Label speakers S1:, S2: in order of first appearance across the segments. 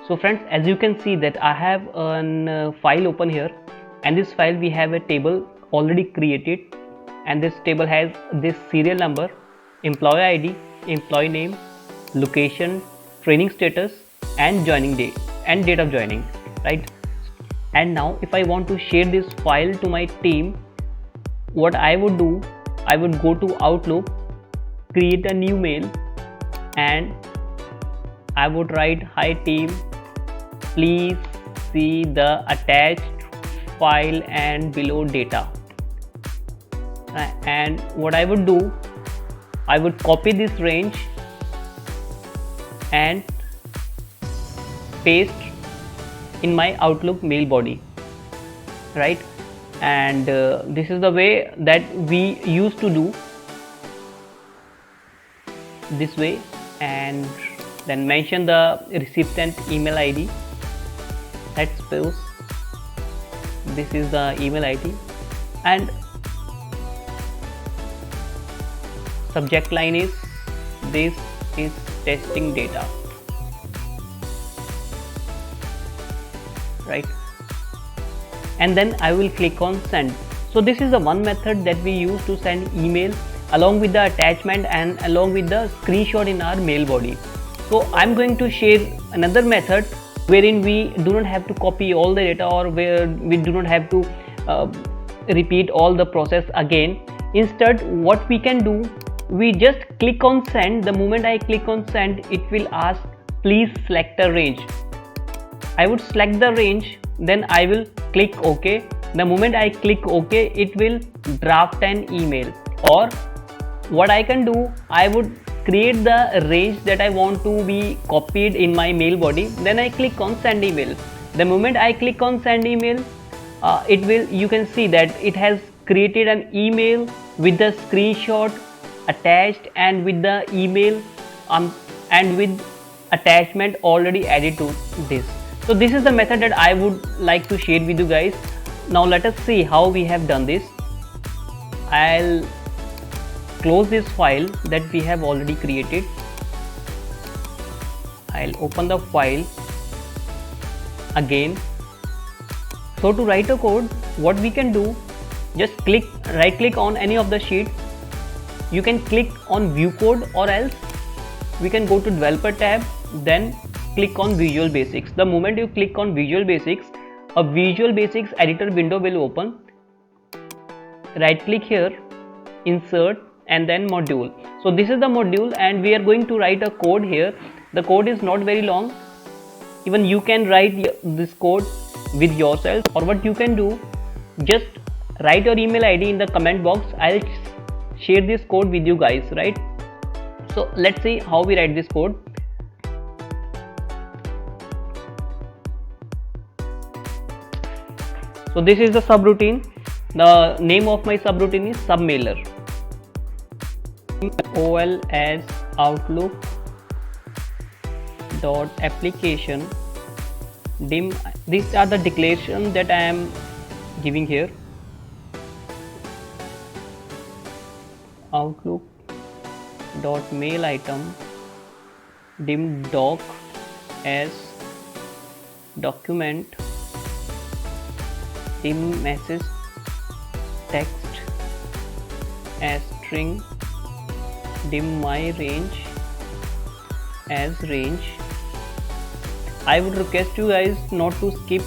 S1: So friends, as you can see that I have a file open here, and this file we have a table already created, and this table has this serial number, employee ID, employee name, location, training status, and joining date and date of joining, right? And now if I want to share this file to my team, what I would do, I would go to Outlook, create a new mail, and I would write, hi team, please see the attached file and below data. And what I would do, I would copy this range and paste in my Outlook mail body, right? And this is the way that we used to do, this way. And then mention the recipient email ID. Let's suppose this is the email ID, and subject line is, this is testing data, right? And then I will click on send. So this is the one method that we use to send email along with the attachment and along with the screenshot in our mail body. So I'm going to share another method wherein we do not have to copy all the data, or where we do not have to repeat all the process again. Instead, what we can do, we just click on send. The moment I click on send, it will ask please select a range. I would select the range, then I will click OK. The moment I click OK, it will draft an email. Or what I can do, I would create the range that I want to be copied in my mail body, then I click on send email. The moment I click on send email, it will, you can see that it has created an email with the screenshot attached and with the email and with attachment already added to this. So this is the method that I would like to share with you guys. Now let us see how we have done this. I'll close this file that we have already created. I'll open the file again. So to write a code, what we can do, just right click on any of the sheet. You can click on view code, or else we can go to developer tab, then click on Visual Basics. The moment you click on Visual Basics, a Visual Basics editor window will open. Right click here, insert, and then module. So this is the module, and we are going to write a code here. The code is not very long. Even you can write this code with yourself, or what you can do, just write your email ID in the comment box. I'll share this code with you guys, right? So let's see how we write this code. So this is the subroutine. The name of my subroutine is submailer. OL as Outlook dot application dim. These are the declaration that I am giving here. Outlook dot mail item dim doc as document dim message text as string dim my range as range. I would request you guys not to skip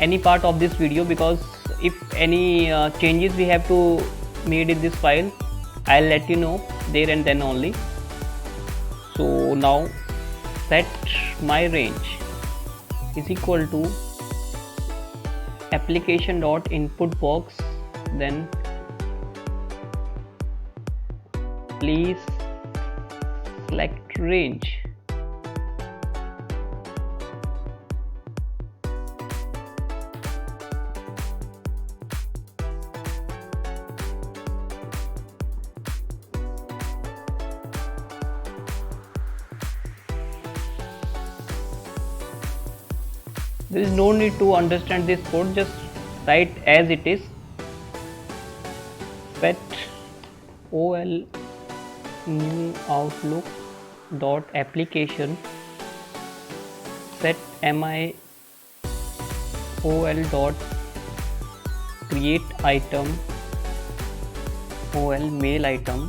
S1: any part of this video, because if any changes we have to made in this file, I'll let you know there and then only. So now set my range is equal to application dot input box, then please select range. There is no need to understand this code, just write as it is. Set ol new outlook dot application set mi ol dot create item ol mail item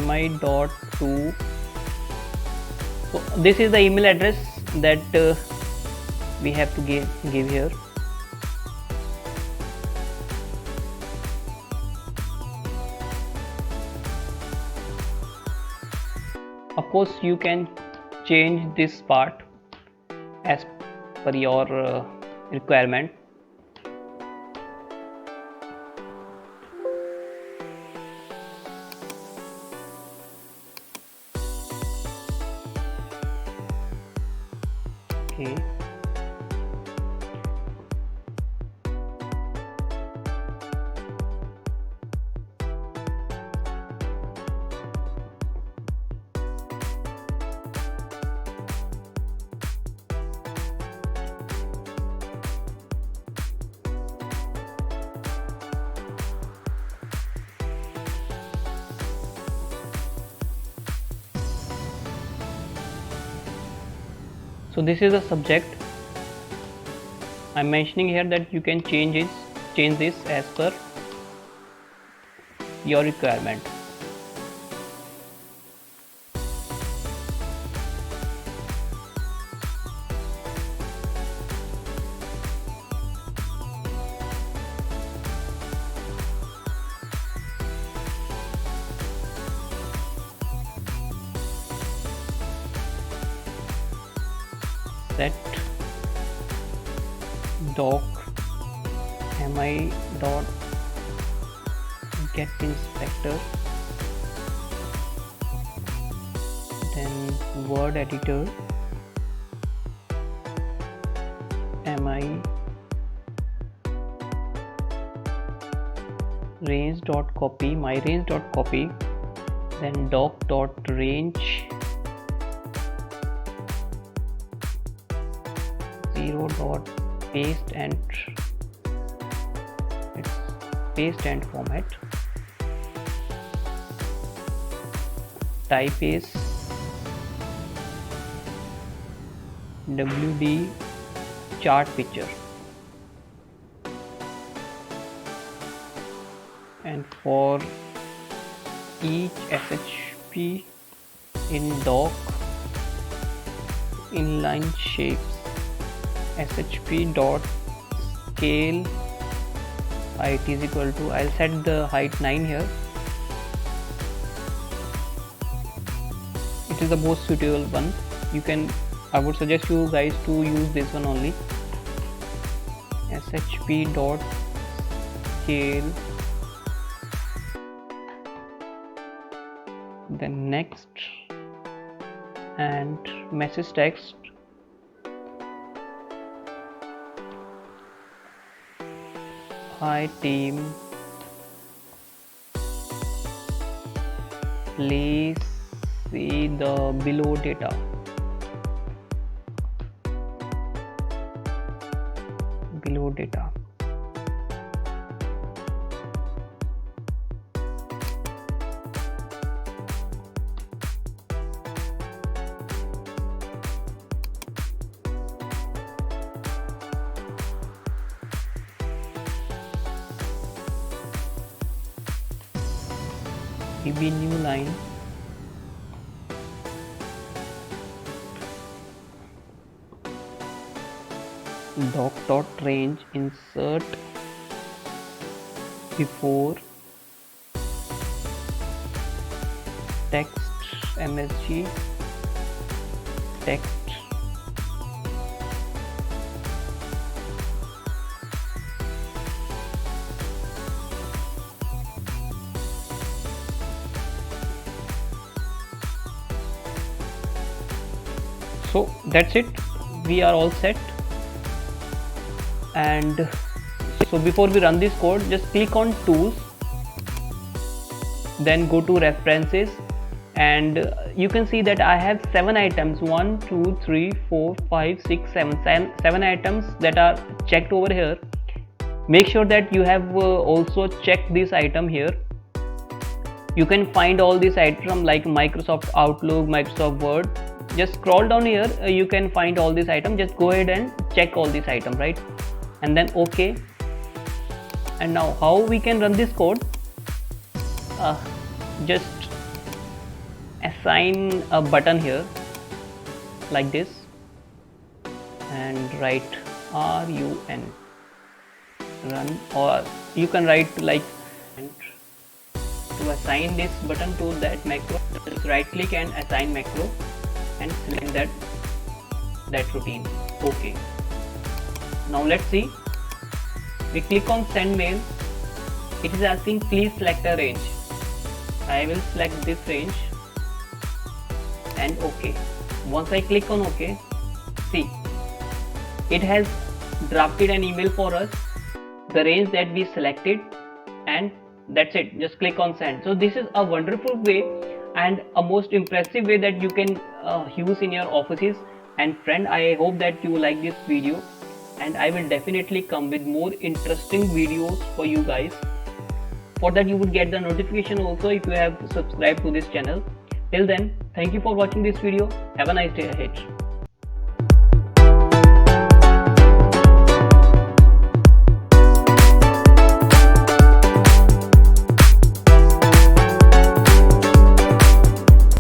S1: mi dot to. So this is the email address that we have to give here. Of course you can change this part as per your requirement. Okay. So this is the subject. I'm mentioning here that you can change this as per your requirement. Set doc mi dot get inspector, then word editor mi range dot copy, my range dot copy, then doc dot range 0 dot paste and it's paste and format. Type is WD chart picture, and for each SHP in doc inline shapes SHP dot scale height is equal to, I'll set the height 9 here. It is the most suitable one. I would suggest you guys to use this one only. SHP dot scale, then next, and message text hi team, please see the below data. DB new line, doc dot range insert before text MSG text So that's it, we are all set. And so before we run this code, just click on tools, then go to references, and you can see that I have 7 items, 1 2 3 4 5 6 7 items that are checked over here. Make sure that you have also checked this item here. You can find all these items like Microsoft Outlook, Microsoft Word. just scroll down here, you can find all these items. Just go ahead and check all these items, right? And then OK. And now how we can run this code? Just assign a button here like this and write run, run, or you can write like, and to assign this button to that macro, just right click and assign macro and select that routine. OK. Now let's see. We click on send mail. It is asking please select a range. I will select this range and OK. Once I click on OK, see, it has drafted an email for us, the range that we selected, and that's it. Just click on send. So this is a wonderful way and a most impressive way that you can use in your offices. And friend, I hope that you like this video, and I will definitely come with more interesting videos for you guys. For that you would get the notification also if you have subscribed to this channel. Till then, thank you for watching this video. Have a nice day ahead.